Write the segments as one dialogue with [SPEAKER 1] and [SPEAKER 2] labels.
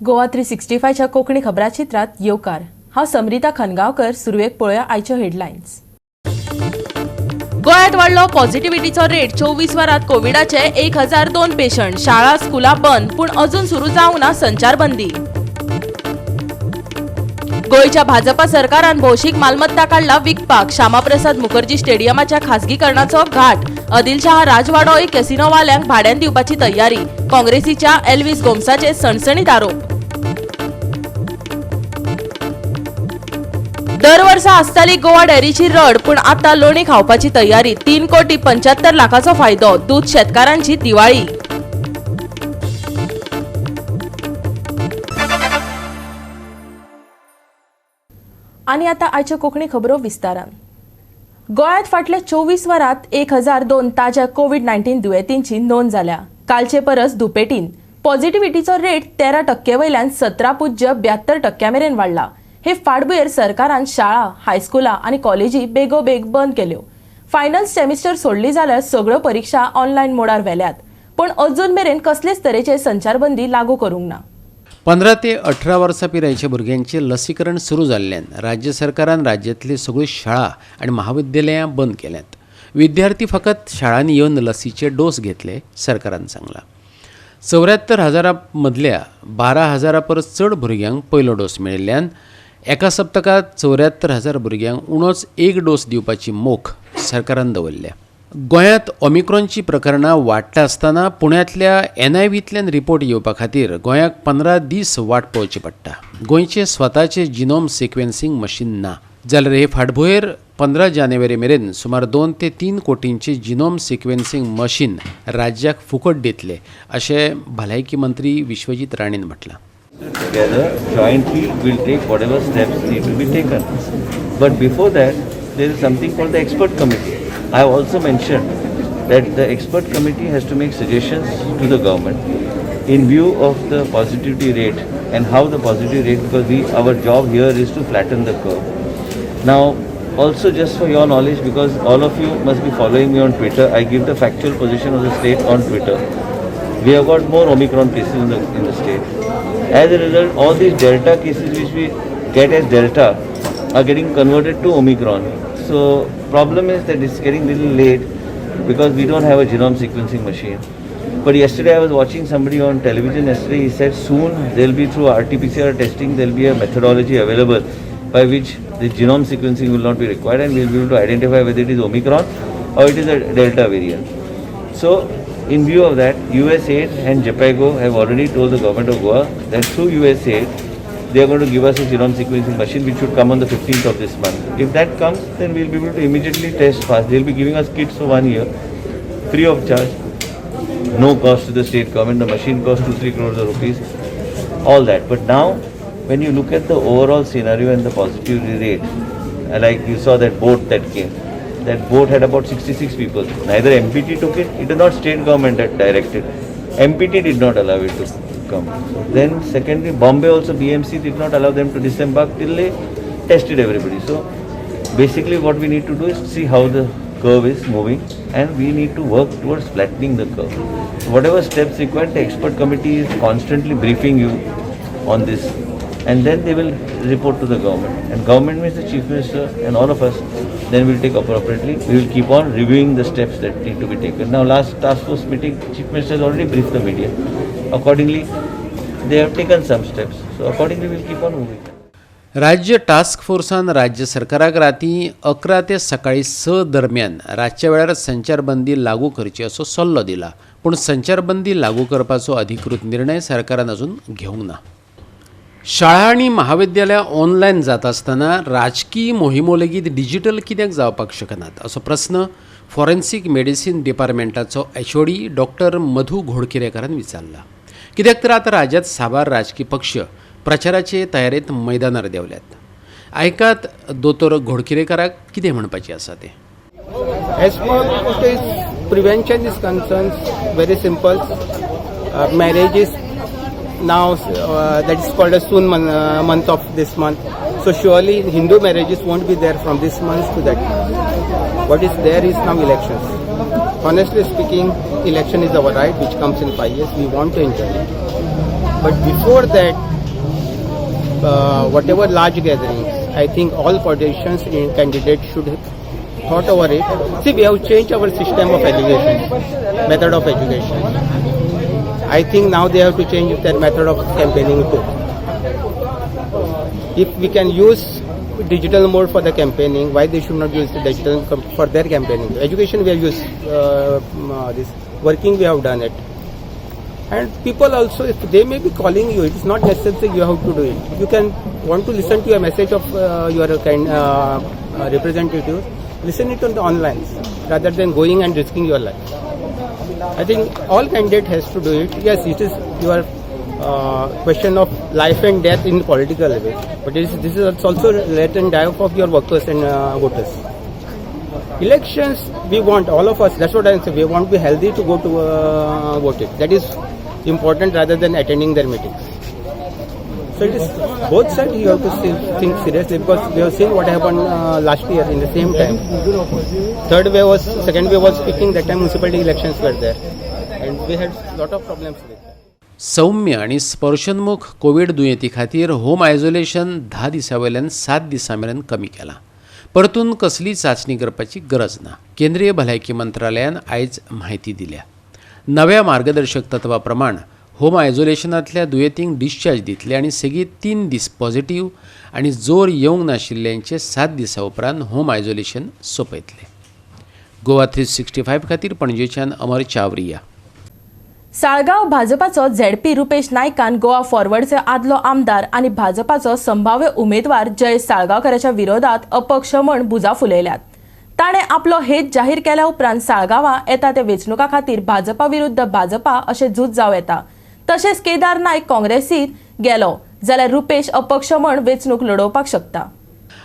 [SPEAKER 1] गोवा 365 च्या कोंकणी खबराचित्रात येवकार. हांव समरिता खनगांवकर. सुरवेक पळोवया आयच्यो हेडलायन्स. गोंयांत वाडलो पॉझिटिव्हिटीचो रेट. 24 वरांत कोविडाचे 1002 पेशंट. शाळा स्कुलां बंद पूण अजून सुरू जावंक ना संचारबंदी. गोंयच्या भाजपा सरकारान भौशीक मालमत्ता काडला विकपाक. श्यामाप्रसाद मुखर्जी स्टेडियमाच्या खासगीकरणाचो घाट. आदिलशाह राजवाडो कॅसिनो वाल्यांक भाड्यान दिवपाची तयारी. काँग्रेसीच्या एल्विस गोमसाचे सणसणीत आरोप. दर वर्सा आसताली गोवा डेअरीची रड पूण आतां लोणी खावपाची तयारी. 3,75 लाखाचो फायदो. दूध शेतकारांची दिवाळी. आनी आतां आयच्यो कोंकणी खबरो विस्तारान. गोंयांत फाटल्या 24 वरांत 1002 ताज्या कोविड-19 दुयेंतींची नोंद जाल्या. कालचे परस दुपेटीन. पॉझिटिव्हिटीचो रेट 13% वयल्यान 17.72% मेरेन वाडला. हे फाटभुंयेर सरकारान शाळा, हायस्कुलां आनी कॉलेजी बेगोबेग बंद केल्यो. फायनल सेमिस्टर सोडली जाल्यार सगळ्यो परीक्षा ऑनलायन मोडार व्हेल्यात. पण अजून मेरेन कसलेच तरेचे संचारबंदी लागू करूंक ना.
[SPEAKER 2] 15 ते 18 वर्सां पिरायेच्या भुरग्यांचें लसीकरण सुरू जाल्ल्यान राज्य सरकारान राज्यांतली सगळ्यो शाळा आनी महाविद्यालयां बंद केल्यांत. विद्यार्थी फकत शाळांनी येवन लसीचे डोस घेतले, सरकारान सांगलां. 74,000 मदल्या 12,000 परस चड भुरग्यांक पयलो डोस मेळिल्ल्यान एका सप्तकात 74,000 भुरग्यांक उणोच एक डोस दिवपाची मोख सरकारान दवरल्या. गोंयांत ओमिक्रॉनची प्रकरणां वाडटा आसतना पुण्यांतल्या NIVंतल्यान रिपोर्ट येवपा खातीर गोंयाक 15 दीस वाट पळोवची पडटा. गोंयचे स्वताचे जिनोम सिक्वेन्सिंग मशीन ना जाल्यार हे फाटभुंयेर 15 जानेवारी मेरेन सुमार 2 ते 3 कोटींचे जिनोम सिक्वेन्सिंग मशीन राज्याक फुकट दितले अशें भलायकी मंत्री Vishwajeet राणेन म्हटलां.
[SPEAKER 3] Together, jointly, we'll take whatever steps need to be taken. But before that, there is something called the expert committee. I have also mentioned that the expert committee has to make suggestions to the government in view of the positivity rate and how the positivity rate, because our job here is to flatten the curve. Now, also just for your knowledge, because all of you must be following me on Twitter, I give the factual position of the state on Twitter. We have got more Omicron cases in the state. As a result, all these Delta cases which we get as Delta are getting converted to Omicron. So problem is that it's getting little late because we don't have a genome sequencing machine. But yesterday I was watching somebody on television yesterday. He said soon there will be through RT-PCR testing there will be a methodology available by which the genome sequencing will not be required and we will be able to identify whether it is Omicron or it is a Delta variant. So in view of that, USAID and JPEGO have already told the government of Goa that through USAID they are going to give us a genome sequencing machine which should come on the 15th of this month. If that comes, then we will be able to immediately test fast. They will be giving us kits for 1 year, free of charge, no cost to the state government. The machine costs 2-3 crores of rupees, all that. But now, when you look at the overall scenario and the positivity rate, like you saw that boat that came, that boat had about 66 people. Neither MPT took it, it is not state government that directed. MPT did not allow it to come. Then secondly, Bombay also, BMC did not allow them to disembark till they tested everybody. So basically what we need to do is see how the curve is moving and we need to work towards flattening the curve. So whatever steps required, the expert committee is constantly briefing you on this and then they will report to the government. And government means the Chief Minister and all of us, then we will take appropriately. We will keep on reviewing the steps that need to be taken. Now last task force meeting, Chief Minister has already briefed the media. Accordingly, they have taken some steps. So accordingly, we will keep on moving.
[SPEAKER 2] राज्य task फोर्सान राज्य सरकाराक रातीं 11 ते सकाळी 6 दरम्यान रातच्या वेळार संचारबंदी लागू करची असो सल्लो दिला. पूण संचारबंदी लागू करपाचो अधिकृत निर्णय सरकारान अजून घेवंक ना. शाळा आनी महाविद्यालयां ऑनलायन जात आसतना राजकीय मोहिमो लेगीत डिजिटल कित्याक जावपाक शकनात असो प्रस्न फॉरेन्सीक मेडिसीन डिपार्टमेंटाचो HOD डॉक्टर मधू घोडकिरेकारान विचारला. कित्याक तर आतां राज्यांत साबार राजकीय पक्ष प्रचाराचे तयारेंत मैदानार देवल्यात. आयकात दोतोर घोडकिरेकाराक कितें म्हणपाचें आसा तें.
[SPEAKER 4] As far as prevention is concerned, very simple. Marriage is now that is called a soon month of this month. So surely Hindu marriages won't be there from this month to that month. What is there is now elections. Honestly speaking, election is our right which comes in 5 years. We want to enjoy it. But before that, whatever large gatherings, I think all politicians and candidates should thought over it. See, we have changed our system of education, method of education. I think now they have to change their method of campaigning too. If we can use digital mode for the campaigning, why they should not use the digital for their campaigning? Education we have used, this working we have done it. And people also, if they may be calling you, it is not necessary you have to do it. You can want to listen to a message of your representative, listen it on the online rather than going and risking your life. I think all candidate has to do it. Yes, it is your question of life and death in political way, but this is also let and die of your workers and voters. Elections, we want all of us. That's what I'm saying. We want to be healthy to go to vote it. That is important rather than attending their meetings. So it is both sides you have to think seriously, because we have seen what happened last year in the same time. Second wave was speaking, that time municipality elections were there, and we had lot of problems with that.
[SPEAKER 2] सौम्य आणि स्पर्शोन्मुख Covid दुयेंती खातीर home isolation 10 दिसांवयल्यान 7 दिसांमेरेन कमी केलां. परतून कसली चाचणी करपाची गरज ना. केंद्रीय भलायकी मंत्रालयान आयज म्हायती दिल्या. नव्या मार्गदर्शक तत्वा प्रमाण होम आयसोलेशनांतल्या दुयेंतींक डिस्चार्ज दितले आनी सेगीत 3 दीस पॉझिटिव्ह आनी जोर येवंक नाशिल्ल्यांचे 7 दिसां उपरांत होम आयसोलेशन सोंपयतले. गोवा 365 खातीर पणजेच्यान अमर चावरिया.
[SPEAKER 1] साळगांव भाजपाचो झेडपी रुपेश नायकान गोवा फॉरवर्डचे आदलो आमदार आनी भाजपाचो संभाव्य उमेदवार जयेश साळगांवकाराच्या विरोधात अपक्ष म्हूण भुजां फुलयल्यात. ताणें आपलो हेत जाहीर केल्या उपरांत साळगांवां येता ते वेंचणुका खातीर भाजपा विरुद्ध भाजपा अशें झूज जावं येता. तशेंच केदार नायक काँग्रेसीत गेलो जाल्यार रुपेश अपक्ष म्हूण वेंचणूक लडोवपाक शकता.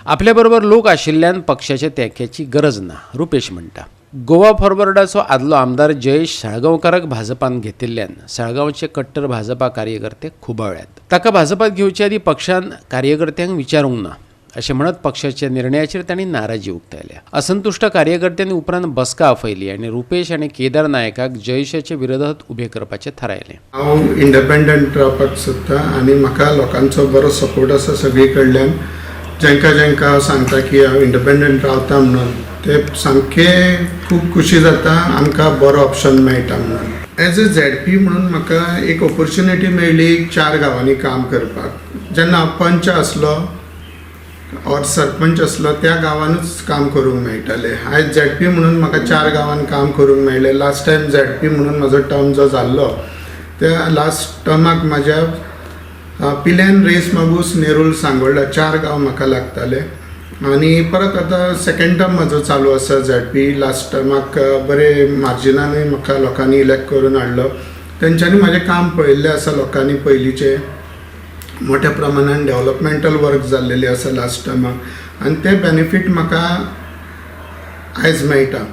[SPEAKER 2] आपल्या बरोबर लोक आशिल्ल्यान पक्षाच्या तेंक्याची गरज ना, रुपेश म्हणटा. गोवा फॉरवर्डाचो आदलो आमदार जयेश साळगांवकाराक भाजपान घेतिल्ल्यान साळगांवचे कट्टर भाजपा कार्यकर्ते खुबाळ्यात. ताका भाजपात घेवचे आदी पक्षान कार्यकर्त्यांक विचारूंक ना अशें म्हणत पक्षाच्या निर्णयाचेर तांणी नाराजी उक्तायल्या. असंतुश्ट कार्यकर्त्यांनी उपरांत बसका आपयली आनी रुपेश आनी केदार नायकाक जयेशाचे विरोधात उबे करपाचें थारायलें.
[SPEAKER 5] हांव इंडिपेंडंट रावपाक सोदतां आनी म्हाका लोकांचो बरो सपोर्ट आसा सगळी कडल्यान. जेंका सांगता की हांव इंडिपेंडंट रावता म्हणून ते सामके खूब खुशी जाता. आमकां बरो ऑप्शन मेळटा म्हणून. एज अ झेडपी म्हणून म्हाका एक ऑपॉर्च्युनिटी मेळ्ळी 4 गांवांनी काम करपाक. जेन्ना हांव पंच आसलो और सरपंच आसलो त्या गांवानूच काम करूंक मेळटालें. आयज झेडपी म्हणून म्हाका 4 गांवांन काम करूंक मेळ्ळें. लास्ट टायम झेडपी म्हणून म्हजो टर्म जो जाल्लो त्या लास्ट टर्माक म्हाज्या पिल्यान रेस मागूस नेरूल सांगोळडा 4 गांव म्हाका लागताले. आनी परत आतां सेकंड टर्म म्हजो चालू आसा झेडपी. लास्ट टर्माक बरे मार्जिनानूय म्हाका लोकांनी इलेक्ट करून हाडलो. तेंच्यांनी म्हाजें काम पळयल्लें आसा लोकांनी पयलींचे. मोठ्या प्रमाणान डेव्हलपमेंटल वर्क जाल्लेली आसा लास्ट टर्माक आनी ते बेनिफीट म्हाका आयज मेळटा.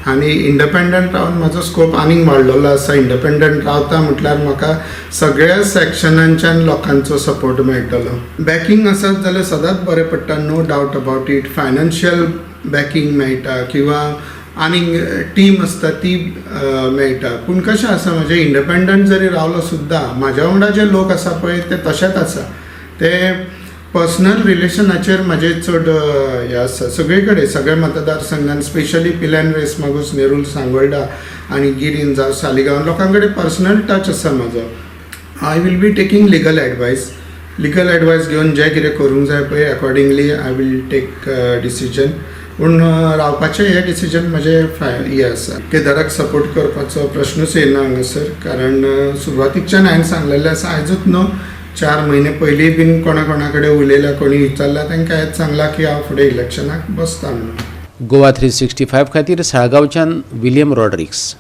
[SPEAKER 5] आनी इंडिपेंडंट रावन म्हाजो स्कोप आनीक वाडलेलो आसा. इंडिपेंडंट रावता म्हटल्यार म्हाका सगळ्या सेक्शनांच्यान लोकांचो सपोर्ट मेळटलो. बॅकींग आसत जाल्यार सदांच बरें पडटा, no doubt about it. Financial backing मेळटा किंवा आनीक टीम आसता ती मेळटा. पूण कशें आसा म्हाजें इंडिपेंडंट जरी रावलो सुद्दां म्हाज्या वांगडा जे लोक आसा पळय ते तशेंच आसा. ते पर्सनल रिलेशनाचेर म्हाजें चड हें आसा. सगळे कडेन सगळ्या मतदारसंघान स्पेशली पिल्यान रेस मागूस नेरूल सांगोळडा आनी गिरीन जावं सालिगांव लोकां कडेन पर्सनल टच आसा म्हाजो. I will be taking legal advice. Legal advice घेवन जें कितें करूंक जाय पळय accordingly I will take decision. पूण रावपाचें हें डिसिजन म्हजें हें आसा. केदाराक सपोर्ट करपाचो प्रश्नूच येना हांगासर. कारण सुरवातीच्यान हांवें सांगलेलें आसा. आयजूच न्हू 4 म्हयने पयलीं बीन कोणा कडेन उलयल्या कोणी विचारला तांकां हेंच सांगलां की हांव फुडें इलेक्शनाक बसता म्हणून.
[SPEAKER 2] गोवा 365 खातीर साळगांवच्यान विलियम रॉड्रिक्स.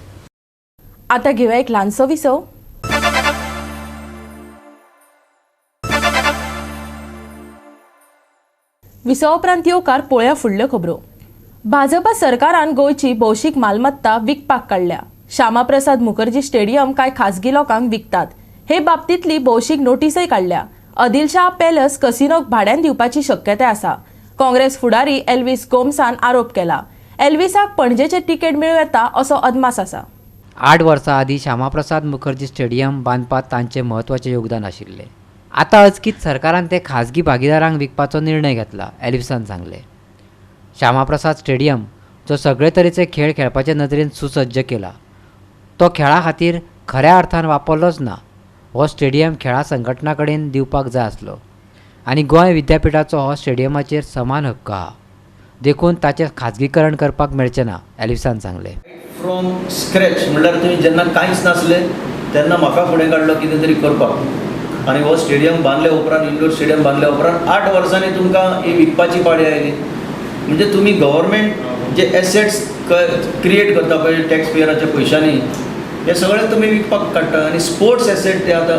[SPEAKER 1] आता घेऊया एक ल्हानसो विसव. विसव उपरांत येवकार पळोवया फुडल्यो खबरो. भाजपा सरकारान गोंयची भौशीक मालमत्ता विकपाक काडल्या. श्यामाप्रसाद मुखर्जी स्टेडियम कांय खासगी लोकांक विकतात. हे बाबतींतली भौशीक नोटीसय काडल्या. अदिलशाह पॅलस कसिनोक भाड्यान दिवपाची शक्यताय आसा. काँग्रेस फुडारी एल्विस गोमसान आरोप केला. एल्विसाक पणजेचे तिकेट मेळूं येता असो अदमास आसा.
[SPEAKER 6] 8 वर्सां आदीं श्यामाप्रसाद मुखर्जी स्टेडियम बांदपाक तांचें म्हत्वाचें योगदान आशिल्लें. आतां अचकीत सरकारान ते खाजगी भागीदारांक विकपाचो निर्णय घेतला, एल्विसान सांगले. श्यामाप्रसाद स्टेडियम जो सगळे तरेचे खेळ खेळपाचे नदरेन सुसज्ज केला, तो खेळा खातीर खऱ्या अर्थान वापरलोच ना. हो स्टेडियम खेळा संघटना कडेन दिवपाक जाय आसलो आनी गोंय विद्यापिठाचो हो स्टेडियमाचेर समान हक्क आहा, देखून ताचें खाजगीकरण करपाक मेळचें ना, एल्विसान सांगले.
[SPEAKER 7] फ्रॉम स्क्रॅच म्हणल्यार तुवें जेन्ना कांयच नासलें तेन्ना म्हाका फुडें काडलो कितें तरी करपाक आनी हो स्टेडियम बांदले उपरांत, इंडोर स्टेडियम बांदले उपरांत 8 वर्सांनी तुमकां ही विकपाची पाळी आयली. म्हणजे तुमी गव्हर्मेंट जे एसेट्स क्रिएट करता पळय टॅक्स पेयराच्या पयशांनी, हे सगळे तुमी विकपाक काडटा. आनी स्पोर्ट्स एसेट ते आतां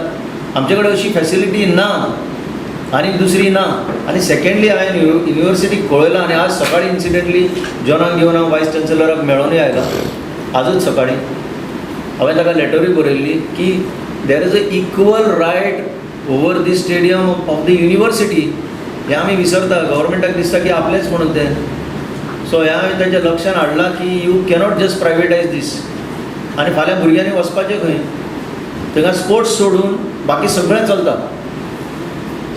[SPEAKER 7] आमचे कडेन अशी फॅसिलिटी ना आनी दुसरी ना. आनी सेकंडली हांवें युनिवर्सिटीक कळयलां आनी आज सकाळी इन्सिडेंटली जॉनाक घेवन हांव वायस चान्सलराक मेळोनूय आयला आजूच सकाळी. हांवें ताका लेटरूय बरयल्ली की there is a equal right over the stadium of the university. हें आमी विसरता, गव्हर्मेंटाक दिसता की आपलेंच म्हणून तें. सो हें हांवें ताच्या लक्षान हाडलां की यू कॅनॉट जस्ट प्रायवेटायज दीस. आनी फाल्यां भुरग्यांनी वचपाचें खंय? थंय स्पोर्ट्स सोडून बाकी सगळें चलता.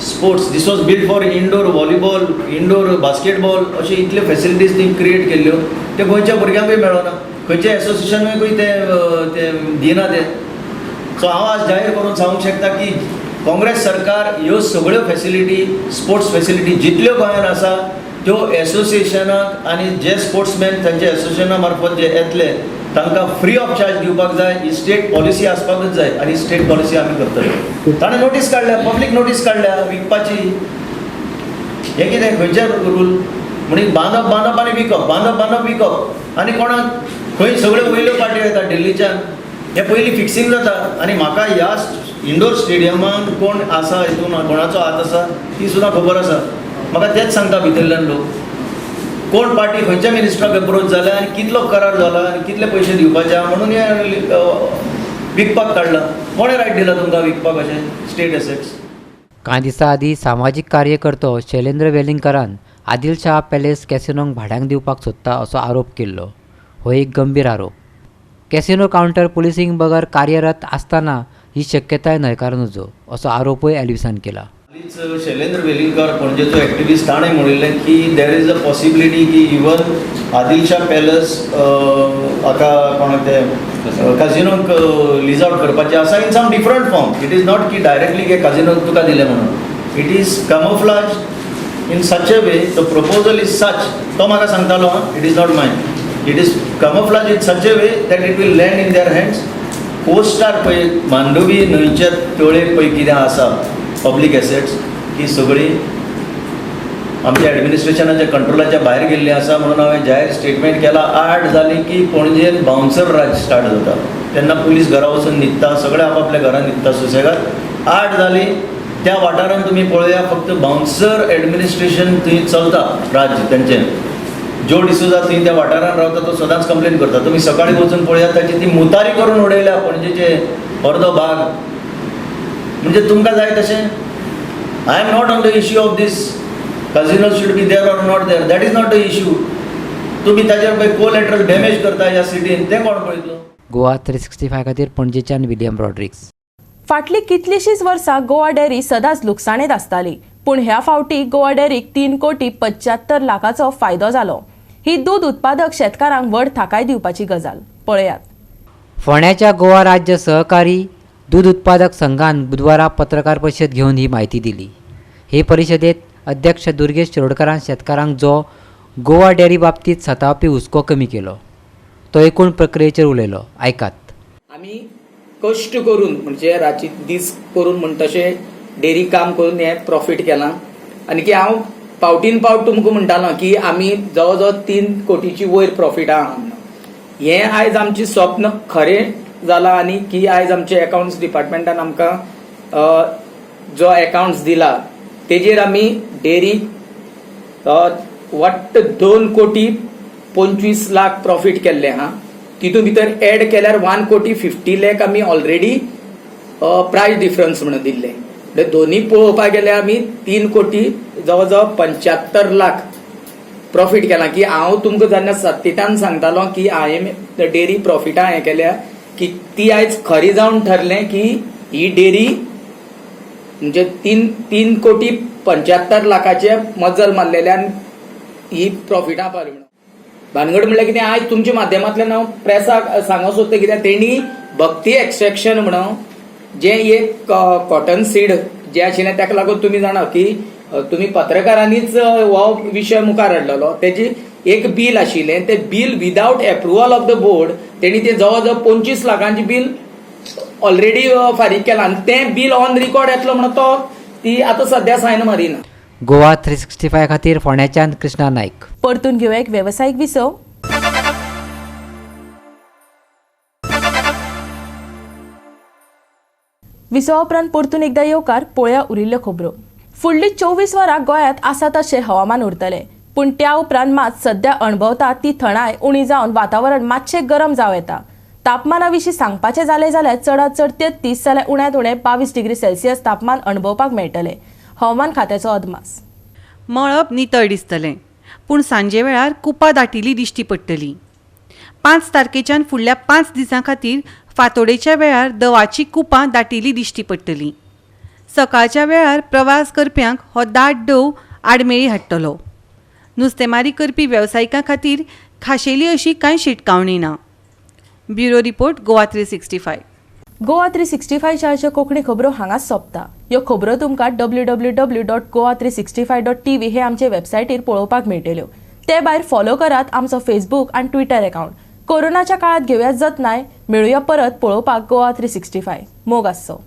[SPEAKER 7] Sports this was build for indoor volleyball, indoor basketball, अशे इतले फॅसिलिटीज ती क्रिएट केल्ल्यो ते गोंयच्या भुरग्यांकूय मेळना, खंयचे एसोसिएशनूय ते दिना ते. सो हांव आज जाहीर करून सांगूंक शकता की काँग्रेस सरकार ह्यो सगळ्यो फॅसिलिटी, स्पोर्ट्स फॅसिलिटी जितल्यो गोंयांत आसा त्यो एसोसिएशनाक आनी जे स्पोर्ट्समॅन तांच्या एसोसिएशना मार्फत जे येतले तांकां फ्री ऑफ चार्ज दिवपाक जाय. ही स्टेट पॉलिसी आसपाकूच जाय आनी स्टेट पॉलिसी आमी करतले. ताणें नोटीस काडल्या, पब्लीक नोटीस काडल्या विकपाची. हें कितें खंयचे रूल? म्हणजे बांदप आनी विकप, बांदप विकप आनी कोणाक खंय सगळ्यो वयल्यो पार्ट्यो येता दिल्लीच्यान. हें पयलीं फिक्सींग जाता. आनी म्हाका ह्या इंडोर स्टेडियमान कोण आसा, हितून कोणाचो हात आसा ती सुद्दां खबर आसा. म्हाका तेच सांगता भितरल्यान लोक कोण पार्टी खंयच्या मिनिस्टराक अप्रोच जाल्या आनी कितलो करार जाला आनी कितले पयशे दिवपाचे म्हणून हे विकपाक काडला. कोणें रायट दिला तुमकां विकपाक अशें स्टेट एसेट्स?
[SPEAKER 6] कांय दिसां आदीं सामाजीक कार्यकर्तो शैलेंद्र वेलिंगकरान आदिलशाह पॅलेस कॅसिनोक भाड्याक दिवपाक सोदता असो आरोप केल्लो. हो एक गंभीर आरोप. कॅसिनो कावंटर पुलिसींग बगर कार्यरत आसतना ही शक्यताय न्हयकार नजो असो आरोपूय एल्विसान केला.
[SPEAKER 7] शैलेंद्र वेलिंगकर पणजेचो एक्टिविस्ट ताणें म्हणिल्लें की देर इज अ पॉसिबिलिटी की इवन आदिलशाह पॅलस आतां कोणाक ते काजिनोक लीज आउट करपाचें आसा in some different form. It is not की डायरेक्टली की काजिनोक तुका दिलें म्हणून. It is camouflage in such a way, the proposal is such, तो म्हाका सांगतालो, it is not mine. It is camouflage in such a way that it will land in their hands. कोस्टार पळय मांडवी न्हंयच्या तळेक पळय कितें आसा पब्लीक एसेट्स, ही सगळी आमच्या एडमिनिस्ट्रेशनाच्या कंट्रोलाच्या भायर गेल्ली आसा. म्हणून हांवें जाहीर स्टेटमेंट केला. 8 जाली की पणजेन बाउन्सर राज स्टार्ट जाता. तेन्ना पुलीस घरा वचून न्हिदता, सगळे आपापल्या घरान न्हिदता सुसेगाद. 8 जाली त्या वाठारांत तुमी पळया फक्त बाउन्सर एडमिनिस्ट्रेशन थंय चलता राज्य तेंचें. जो डिसोजा थंय त्या वाठारांत रावता तो सदांच कंप्लेन करता. तुमी सकाळी वचून पळयात ताची ती मुतारी करून उडयल्या पणजेचे अर्दो भाग. म्हणजे तुमकां जाय तशें. I am not on the issue of this casino should be there or not there, that is not the issue. तुमी ताचेर पळय कोलॅटरल डॅमेज करता ह्या सिटीन, तें कोण पळयतलो?
[SPEAKER 6] गोवा 365 खातीर पणजेच्यान विलियम रॉड्रिक्स.
[SPEAKER 1] फाटलीं कितलींशींच वर्सां गोवा डेअरी सदांच लुकसाणीत आसताली, पूण ह्या फावटी गोवा डेअरीक 3,75,00,000 फायदो जालो. ही दूद उत्पादक शेतकारांक व्हड थाकाय दिवपाची गजाल. पळयात.
[SPEAKER 6] फोंड्याच्या गोवा राज्य सहकारी दूध उत्पादक संघान बुधवारा पत्रकार परिशद घेवन ही म्हायती दिली. हे परिशदेंत अध्यक्ष दुर्गेश शिरोडकरान शेतकारांक जो गोवा डेअरी बाबतींत सतावपी हुस्को कमी केलो, तो एकूण प्रक्रियेचेर उलयलो. आयकात.
[SPEAKER 8] आमी कश्ट करून म्हणजे राची दीस करून म्हण तशें डेअरी काम करून हें प्रॉफीट केलां. आनी की हांव फावटीन फावट तुमकां म्हणटालो की आमी जवळ जवळ 3 कोटीची वयर प्रॉफीट आहा. हें आयज आमचें स्वप्न खरें जाला. आनी की आयज आमच्या अकाउंट्स डिपार्टमेंटान आमकां जो अकाउंट्स दिला तेजेर आमी डेअरी वाट्ट 2,25,00,000 प्रॉफीट केल्ले आहा. तितून भितर एड केल्यार 1,50,00,000 आमी ऑलरेडी प्रायस डिफरन्स म्हणून दिल्ले. म्हणजे दोन्ही पळोवपाक गेल्यार आमी 3,75,00,000 प्रॉफीट केला. की हांव तुमकां जेन्ना सत्तितान सांगतालो की हांवें डेअरी प्रॉफिटां हें केल्या की ती आयज खरी जावन ठरलें की ही डेअरी म्हणजे 3,75 लाखाचे मजल मारलेल्यान ही प्रॉफिटां पावली म्हणून. भानगड म्हणल्यार कितें आयज तुमच्या माध्यमांतल्यान हांव प्रेसाक सांगूंक सोदता कित्याक तेणी भक्ती एक्सट्रॅक्शन म्हणून जे एक कॉटन सीड जे आशिल्लें ताका लागून तुमी जाणा की तुमी पत्रकारांनीच हो विशय मुखार हाडलेलो. तेजी एक बील आशिल्लें, ते bill without approval of the board तेणी ते जवळ जवळ 25 लाखांची बील ऑलरेडी फारीक केलां आनी तें बील ऑन रिकॉर्ड येतलो म्हणून तो ती आतां सध्या सायन मारिना.
[SPEAKER 6] गोवा 365 खातीर फोंड्याच्यान कृष्णा नायक.
[SPEAKER 1] परतून घेऊया एक वेवसायीक विसव. विसवा उपरांत परतून एकदा येवकार पळया उरिल्ल्यो खबरो. फुडली 24 वरां गोंयांत आसा तशें हवामान उरतलें, पूण त्या उपरांत मात सध्या अणभवता ती थंडाय उणी जावन वातावरण मातशें गरम जावं येता. तापमाना विशीं सांगपाचें जालें जाल्यार चडांत चड 33 जाल्यार उण्यांत उणें 22 डिग्री सेल्सियस तापमान अणभवपाक मेळटलें. हवामान खात्याचो अदमास.
[SPEAKER 9] मळब नितळ दिसतलें, पूण सांजे वेळार कुपां दाटिल्ली दिश्टी पडटली. 5 तारखेच्यान फुडल्या 5 दिसां खातीर फांतोडेच्या वेळार दवाची कुपां दाटिल्ली दिश्टी पडटली. सकाळच्या वेळार प्रवास करप्यांक हो दाट डव आडमेळी हाडटलो. नुस्तेमारी करपी वेवसायिकां खातीर खाशेली अशी कांय शिटकावणी ना. Bureau report Goa 365.
[SPEAKER 1] गोवा 365 च्या कोंकणी खबरो हांगाच सोंपता. ह्यो खबरो तुमकां www.goa365.tv हे आमचे वेबसायटीर पळोवपाक मेळटल्यो. ते भायर फॉलो करात आमचो फेसबूक आनी ट्विटर अकाउंट. कोरोनाच्या काळात घेवया जतनाय. मेळुया परत पळोवपाक गोवा 365. मोग आसचो.